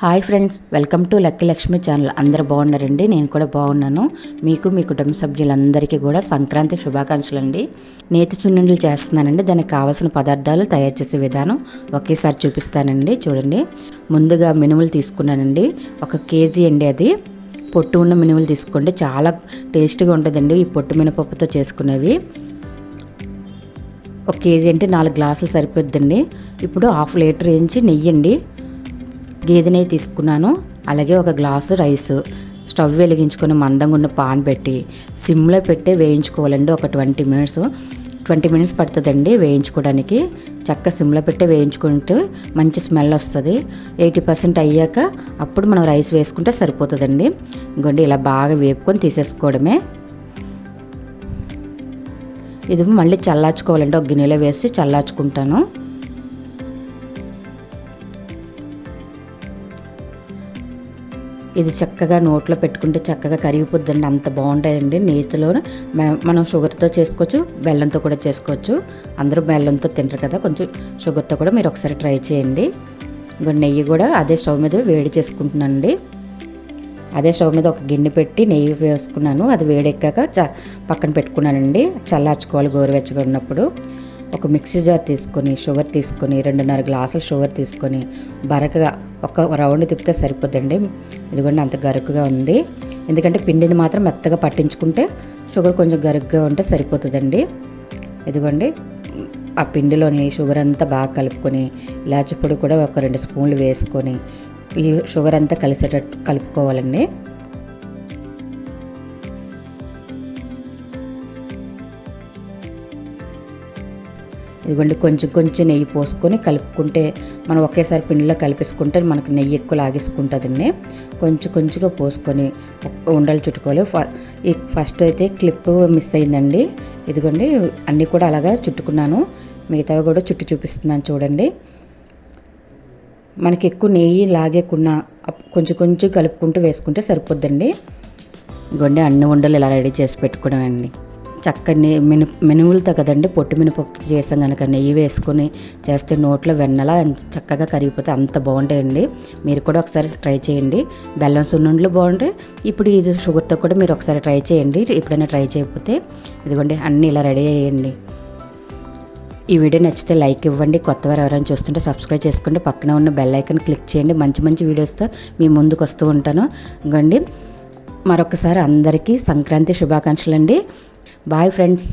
Hi friends, welcome to lucky Lakshmi channel. అందరూ బాగున్నారండి? నేను కూడా బాగున్నాను. మీకు మీ కుటుంబ సభ్యులందరికీ కూడా సంక్రాంతి శుభాకాంక్షలు అండి. నేతి సున్నుండలు చేస్తున్నానండి. దానికి కావాల్సిన పదార్థాలు తయారు చేసే విధానం ఒకేసారి చూపిస్తానండి. చూడండి, ముందుగా మినుములు తీసుకున్నానండి. 1 కేజీ అండి. అది పొట్టు ఉన్న మినుములు తీసుకోండి, చాలా టేస్ట్గా ఉంటుందండి ఈ పొట్టు మినపప్పుతో చేసుకునేవి. 1 కేజీ అంటే 4 గ్లాసులు సరిపోద్దండి. ఇప్పుడు 1/2 లీటర్ వేయించి నెయ్యి అండి, గేదె నెయ్యి తీసుకున్నాను. అలాగే 1 గ్లాసు రైస్. స్టవ్ వెలిగించుకొని మందంగా ఉన్న పాన్ పెట్టి సిమ్లో పెట్టి వేయించుకోవాలండి. ఒక 20 మినిట్స్ పడుతుందండి వేయించుకోవడానికి. చక్కగా సిమ్లో పెట్టి వేయించుకుంటే మంచి స్మెల్ వస్తుంది. 80% అయ్యాక అప్పుడు మనం రైస్ వేసుకుంటే సరిపోతుందండి. ఇంకోండి, ఇలా బాగా వేపుకొని తీసేసుకోవడమే. ఇది మళ్ళీ చల్లార్చుకోవాలండి. ఒక గిన్నెలో వేసి చల్లార్చుకుంటాను. ఇది చక్కగా నోట్లో పెట్టుకుంటే చక్కగా కరిగిపోద్దండి, అంత బాగుంటాయండి. నేతిలో మనం షుగర్తో చేసుకోవచ్చు, బెల్లంతో కూడా చేసుకోవచ్చు. అందరూ బెల్లంతో తింటారు కదా, కొంచెం షుగర్తో కూడా మీరు ఒకసారి ట్రై చేయండి. ఇంకా నెయ్యి కూడా అదే స్టవ్ మీద వేడి చేసుకుంటున్నానండి. అదే స్టవ్ మీద ఒక గిన్నె పెట్టి నెయ్యి వేసుకున్నాను. అది వేడెక్కాక పక్కన పెట్టుకున్నానండి. చల్లార్చుకోవాలి గోరువెచ్చగా ఉన్నప్పుడు. ఒక మిక్సీ జార్ తీసుకొని షుగర్ తీసుకొని 2.5 గ్లాసులు షుగర్ తీసుకొని బరకగా ఒక రౌండ్ తిప్పితే సరిపోద్దండి. ఇదిగోండి, అంత గరుకుగా ఉంది. ఎందుకంటే పిండిని మాత్రం మెత్తగా పట్టించుకుంటే షుగర్ కొంచెం గరుగ్గా ఉంటే సరిపోతుందండి. ఇదిగోండి, ఆ పిండిలోని షుగర్ అంతా బాగా కలుపుకొని ఇలాచి పొడి కూడా ఒక 2 స్పూన్లు వేసుకొని ఈ షుగర్ అంతా కలిసేటట్టు కలుపుకోవాలండి. ఇదిగోండి, కొంచెం నెయ్యి పోసుకొని కలుపుకుంటే మనం ఒకేసారి పిండిలో కలిపేసుకుంటే మనకు నెయ్యి ఎక్కువ లాగేసుకుంటుందండి. కొంచెంగా పోసుకొని ఉండలు చుట్టుకోవాలి. ఫస్ట్ అయితే క్లిప్ మిస్ అయిందండి. ఇదిగోండి, అన్నీ కూడా అలాగా చుట్టుకున్నాను. మిగతావి కూడా చుట్టు చూపిస్తున్నాను చూడండి. మనకి ఎక్కువ నెయ్యి లాగేకుండా కొంచెం కలుపుకుంటూ వేసుకుంటే సరిపోద్దండి. ఇదిగోండి, అన్ని ఉండలు ఇలా రెడీ చేసి పెట్టుకోవడం. చక్కని మినుములతో కదండి, పొట్టు మినపప్పు చేసాం కనుక నెయ్యి వేసుకొని చేస్తే నోట్లో వెన్నలా చక్కగా కరిగిపోతే అంత బాగుంటాయండి. మీరు కూడా ఒకసారి ట్రై చేయండి. బెల్లం సున్నుండలు బాగుంటాయి. ఇప్పుడు ఇది షుగర్తో కూడా మీరు ఒకసారి ట్రై చేయండి, ఎప్పుడైనా ట్రై చేయకపోతే. ఇదిగోండి, అన్నీ ఇలా రెడీ అయ్యండి. ఈ వీడియో నచ్చితే లైక్ ఇవ్వండి. కొత్తవారు ఎవరైనా చూస్తుంటే సబ్స్క్రైబ్ చేసుకోండి. పక్కన ఉన్న బెల్ ఐకాన్ క్లిక్ చేయండి. మంచి వీడియోస్తో మీ ముందుకు వస్తూ ఉంటాను. ఇంకోండి, మరొకసారి అందరికీ సంక్రాంతి శుభాకాంక్షలు అండి. Bye friends.